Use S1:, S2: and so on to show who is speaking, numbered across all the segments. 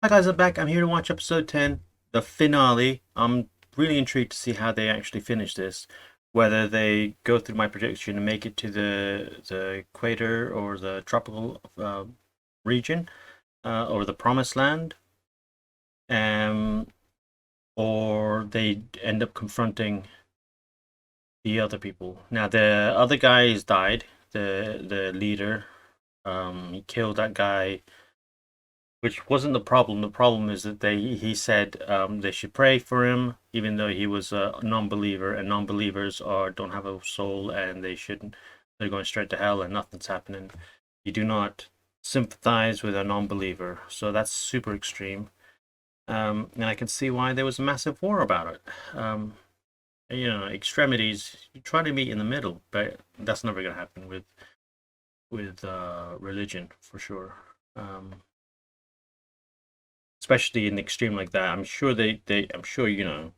S1: Hi guys, I'm back. I'm here to watch episode 10, the finale. I'm really intrigued to see how they actually finish this. Whether they go through my prediction and make it to the equator or the tropical region or the promised land, um, or they end up confronting the other people. Now the other guys died. The leader, he killed that guy, which wasn't the problem. The problem is that he said they should pray for him, even though he was a non-believer, and non-believers are don't have a soul, and they shouldn't. They're going straight to hell, and nothing's happening. You do not sympathize with a non-believer, so that's super extreme. And I can see why there was a massive war about it. Extremities. You try to meet in the middle, but that's never going to happen with religion for sure. Especially in the extreme like that. I'm sure I'm sure, you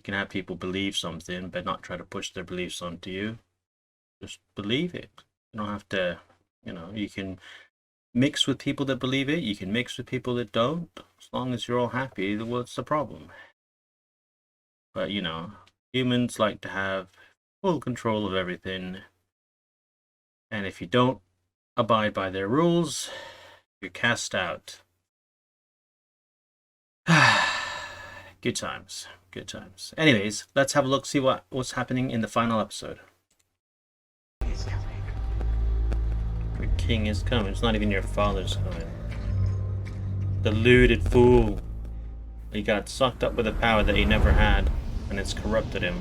S1: can have people believe something, but not try to push their beliefs onto you. Just believe it. You don't have to, you can mix with people that believe it. You can mix with people that don't. As long as you're all happy, what's the problem? But, humans like to have full control of everything. And if you don't abide by their rules, you're cast out. Good times. Good times. Anyways, let's have a look, see what's happening in the final episode. The king is coming. It's not even your father's coming. Deluded fool. He got sucked up with a power that he never had, and it's corrupted him.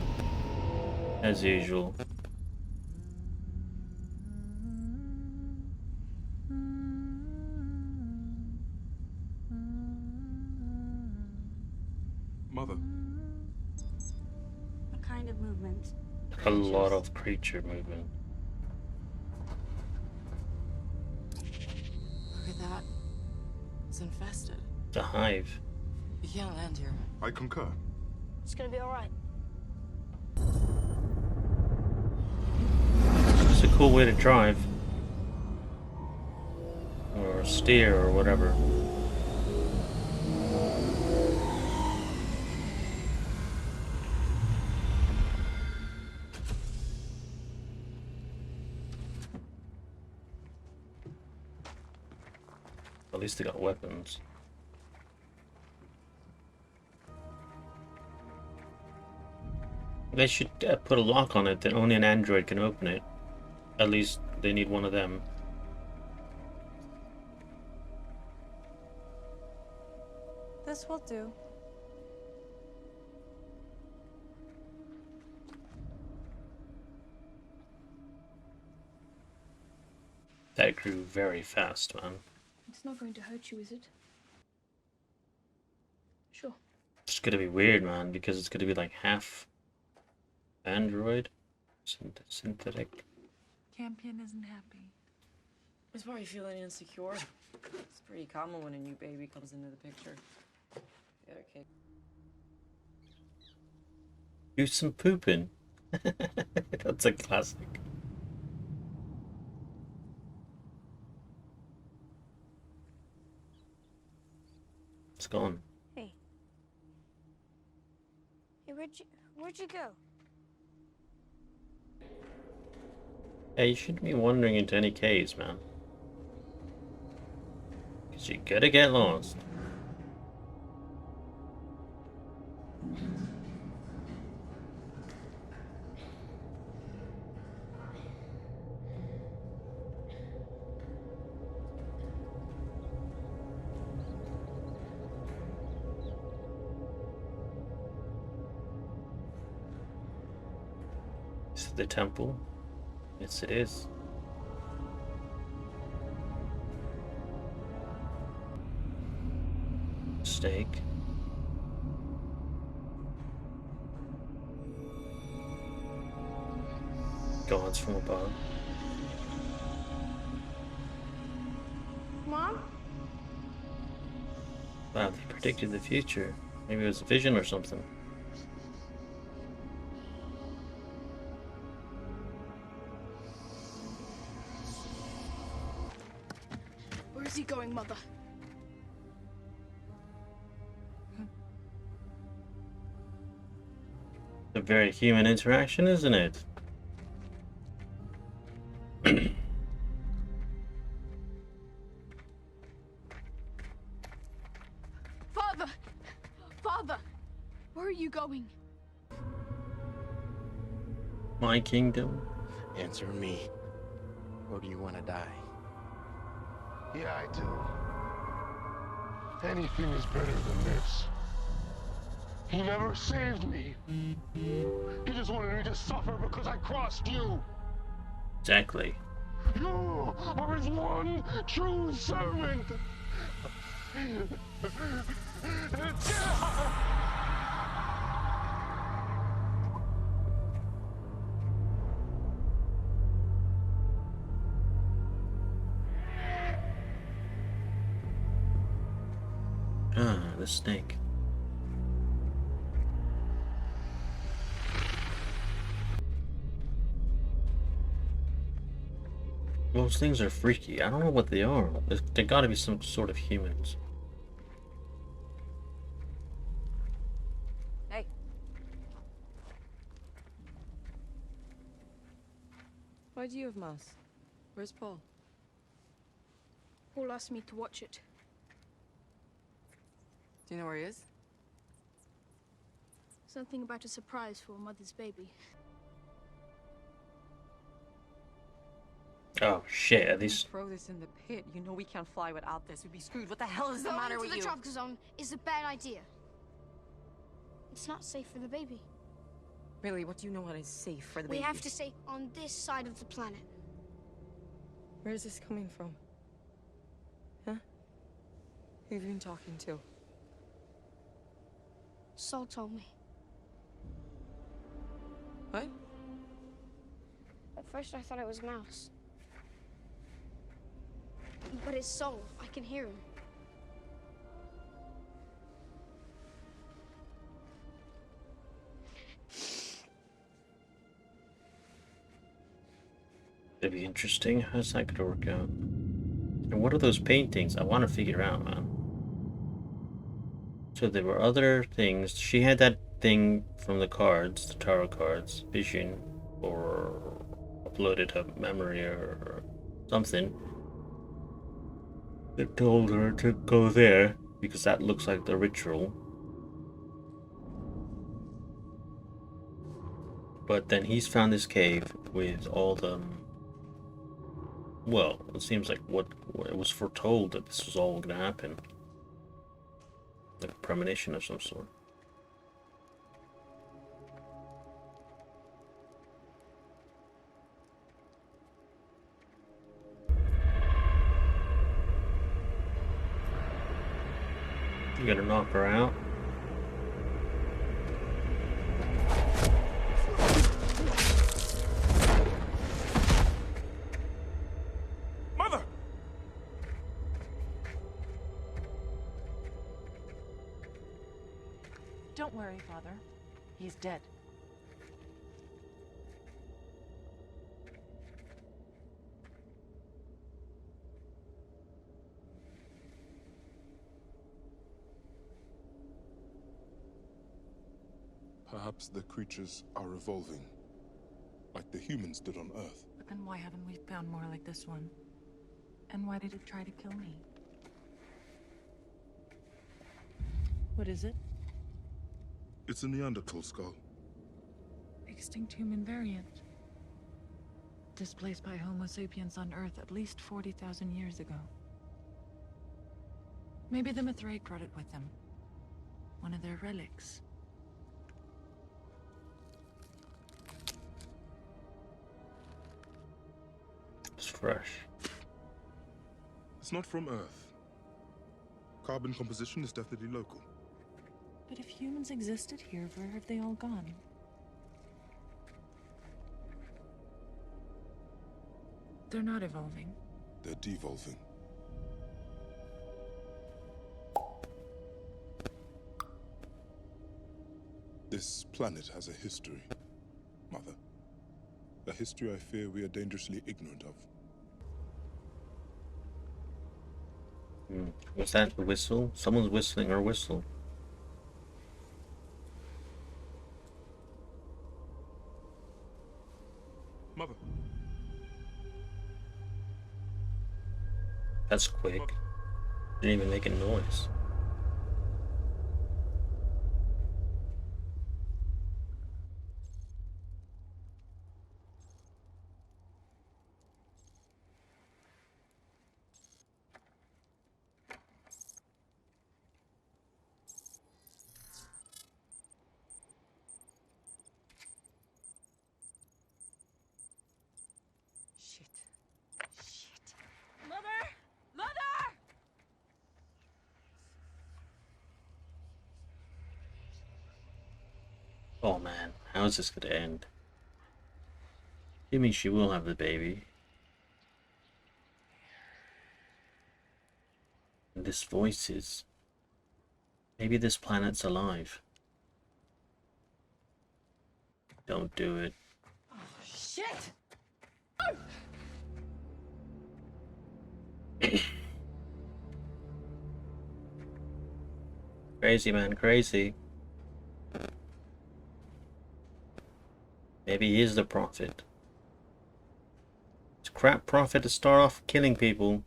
S1: As usual.
S2: Mother.
S3: What kind of movement?
S1: A lot of creature movement.
S4: Look at that. It's infested.
S1: It's a hive.
S4: You can't land here.
S2: I concur.
S3: It's gonna be alright.
S1: It's a cool way to drive. Or steer or whatever. At least they got weapons. They should put a lock on it that only an android can open it. At least they need one of them.
S3: This will do.
S1: That grew very fast, man.
S5: It's not going to hurt you, is it? Sure.
S1: It's gonna be weird, man, because it's gonna be like half android, synthetic.
S5: Campion isn't happy.
S4: He's probably feeling insecure. It's pretty common when a new baby comes into the picture. The other kid.
S1: Do some pooping. That's a classic. It's gone.
S3: Hey. Hey, where'd you go?
S1: Hey, you shouldn't be wandering into any caves, man. Because you're gonna get lost. Is it the temple? Yes, it is. Steak. Gods from above.
S3: Mom?
S1: Wow, they predicted the future. Maybe it was a vision or something.
S5: Where is he going, Mother?
S1: A very human interaction, isn't it?
S2: Father! Father! Where are you going?
S1: My kingdom.
S6: Answer me. Or do you want to die?
S7: Yeah, I do. Anything is better than this. He never saved me. He just wanted me to suffer because I crossed you.
S1: Exactly.
S7: You are his one true servant.
S1: Ah, the snake. Those things are freaky. I don't know what they are. They gotta be some sort of humans.
S4: Hey. Why do you have Mouse? Where's Paul?
S2: Paul asked me to watch it.
S4: Do you know where he is?
S2: Something about a surprise for a mother's baby.
S1: Oh shit, at least
S4: Throw this in the pit. You know we can't fly without this. We'd be screwed. What the hell is the
S3: Going
S4: matter
S3: into
S4: with
S3: the
S4: you?
S3: tropical zone is a bad idea. It's not safe for the baby.
S4: Really, what do you know what is safe for the
S3: We
S4: baby?
S3: have to stay on this side of the planet.
S4: Where is this coming from? Huh? Who have you been talking to?
S3: Saul told me.
S4: What?
S3: At first I thought it was Mouse. But it's Saul. I can hear him.
S1: it'd be interesting. How's that gonna work out? And what are those paintings? I want to figure out, man. So there were other things. She had that thing from the cards, the tarot cards, vision, or uploaded a memory or something. It told her to go there because that looks like the ritual. But then he's found this cave with all the... Well, it seems like what it was foretold that this was all going to happen. Like a premonition of some sort. You gonna knock her out?
S7: Mother!
S5: Don't worry, Father. He's dead.
S8: Perhaps the creatures are evolving, like the humans did on Earth.
S5: But then why haven't we found more like this one? And why did it try to kill me? What is it?
S8: It's a Neanderthal skull.
S5: Extinct human variant. Displaced by Homo sapiens on Earth at least 40,000 years ago. Maybe the Mithraic brought it with them. One of their relics.
S1: It's fresh.
S8: It's not from Earth. Carbon composition is definitely local.
S5: But if humans existed here, where have they all gone? They're not evolving.
S8: They're devolving. This planet has a history, Mother. A history I fear we are dangerously ignorant of.
S1: Was that the whistle? Someone's whistling or whistle.
S8: Mother.
S1: That's quick. Didn't even make a noise.
S4: Shit. Shit.
S2: Mother! Mother!
S1: Oh man, how is this gonna end? You mean she will have the baby? And this voice is... Maybe this planet's alive. Don't do it.
S4: Shit!
S1: Crazy man, crazy. Maybe he is the prophet. It's a crap prophet to start off killing people.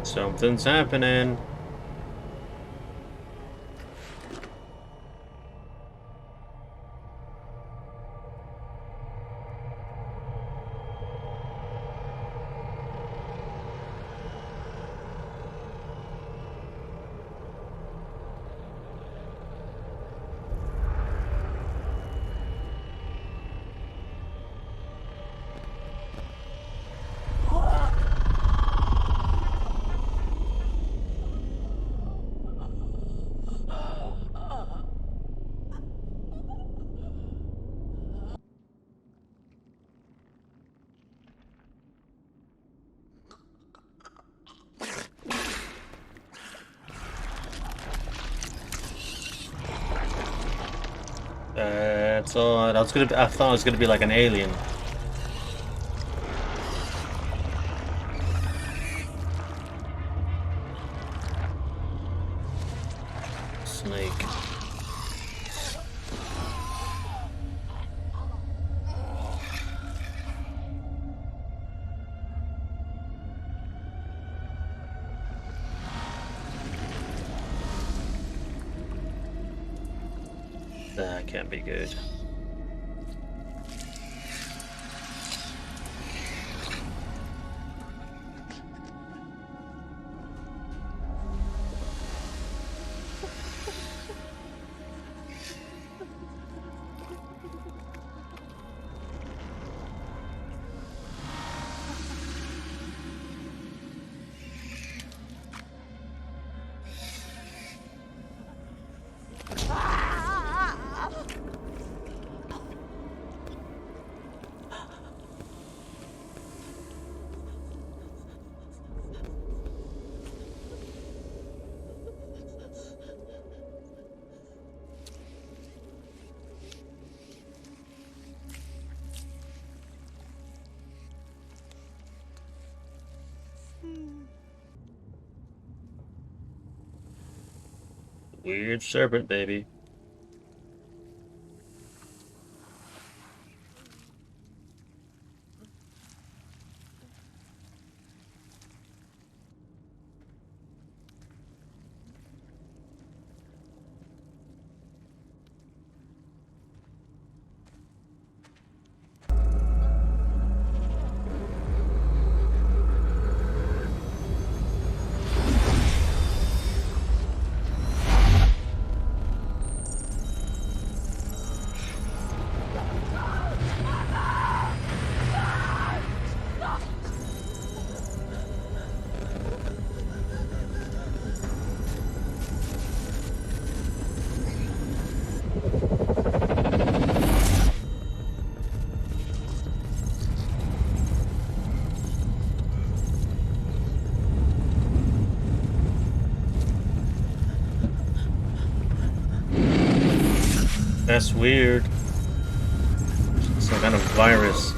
S1: Something's happening. That's all. I thought it was gonna be like an alien. Snake. That can't be good. Weird serpent, baby. That's weird. Some kind of virus.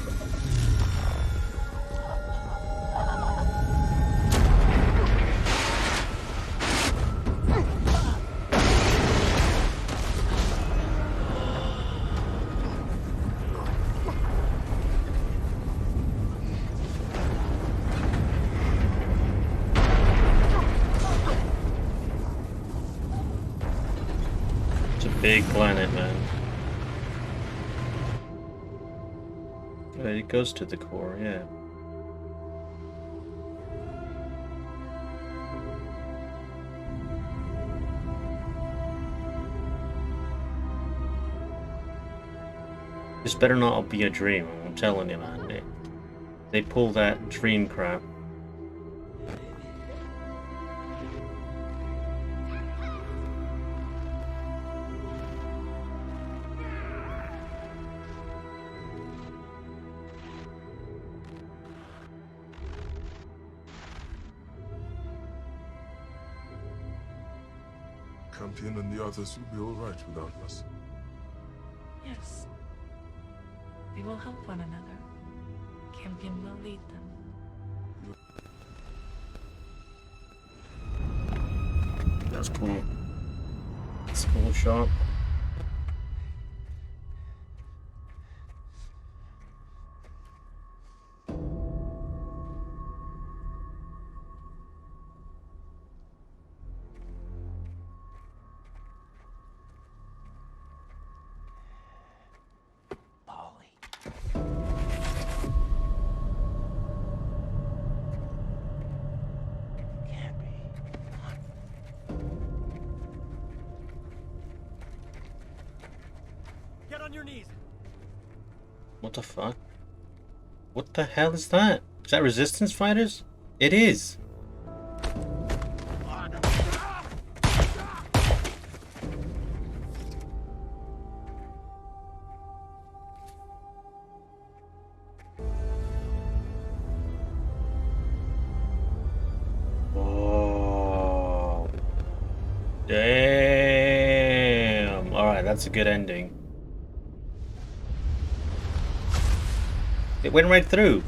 S1: big planet, man. It goes to the core, yeah. This better not be a dream, I'm telling you, man. They pull that dream crap.
S8: Campion and the others will be all right without us.
S5: Yes. They will help one another. Campion will lead them.
S1: That's cool. That's a cool shot.
S6: Get on your knees.
S1: What the fuck? What the hell is that? Is that resistance fighters? It is. Oh. Damn. Alright, that's a good ending. It went right through.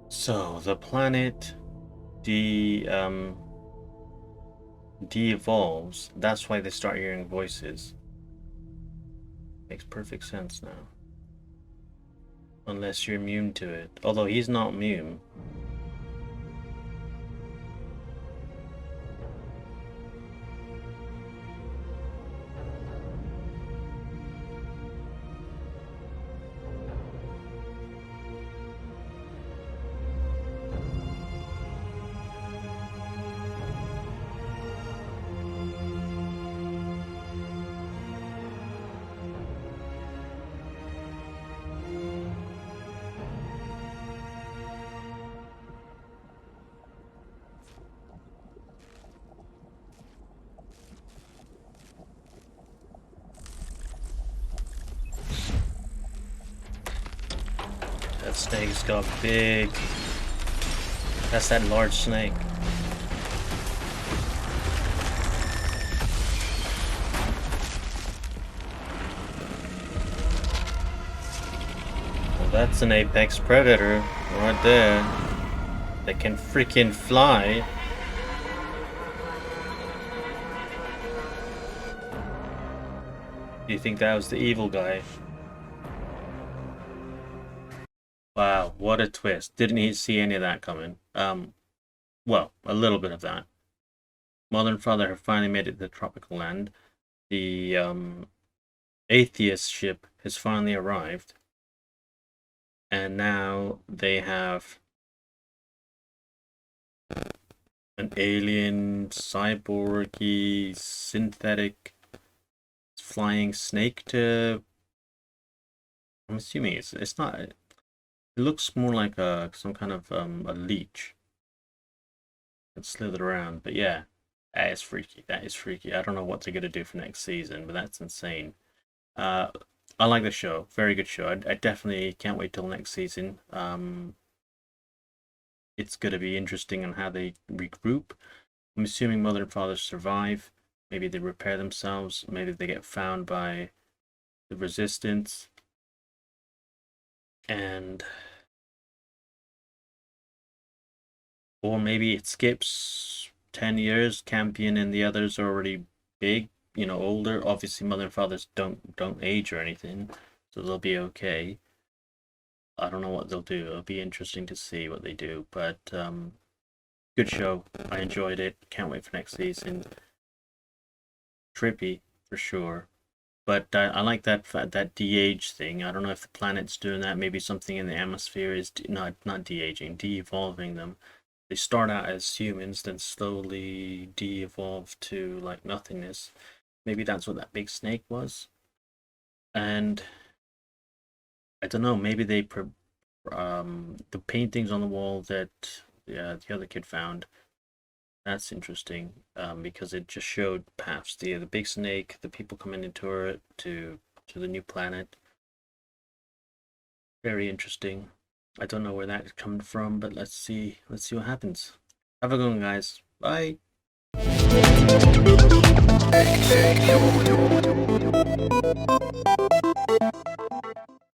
S1: So the planet de-evolves. That's why they start hearing voices. Makes perfect sense now. Unless you're immune to it. Although he's not immune. That snake's got big. That's that large snake. Well, that's an apex predator right there. They can freaking fly. Do you think that was the evil guy? Wow, what a twist. Didn't see any of that coming. Well, a little bit of that. Mother and father have finally made it to the tropical land. The atheist ship has finally arrived. And now they have an alien, cyborgy, synthetic flying snake to... I'm assuming it's not... It looks more like some kind of a leech that slithered around, but yeah, That is freaky. That is freaky. I don't know what they're gonna do for next season, but that's insane. Uh, I like the show. Very good show. I definitely can't wait till next season. It's gonna be interesting on how they regroup. I'm assuming mother and father survive. Maybe they repair themselves. Maybe they get found by the resistance. And or maybe it skips 10 years. Campion and the others are already big, older. Obviously mother and fathers don't age or anything, so they'll be okay. I don't know what they'll do. It'll be interesting to see what they do, but good show. I enjoyed it. Can't wait for next season. Trippy for sure, but I like that de-age thing. I don't know if the planet's doing that. Maybe something in the atmosphere is not de-aging, de-evolving them. They start out as humans, then slowly de-evolve to like nothingness. Maybe that's what that big snake was. And I don't know. Maybe the paintings on the wall that the other kid found. That's interesting, because it just showed paths. The big snake, the people coming into it to the new planet. Very interesting. I don't know where that's coming from, but let's see what happens. Have a good one, guys. Bye.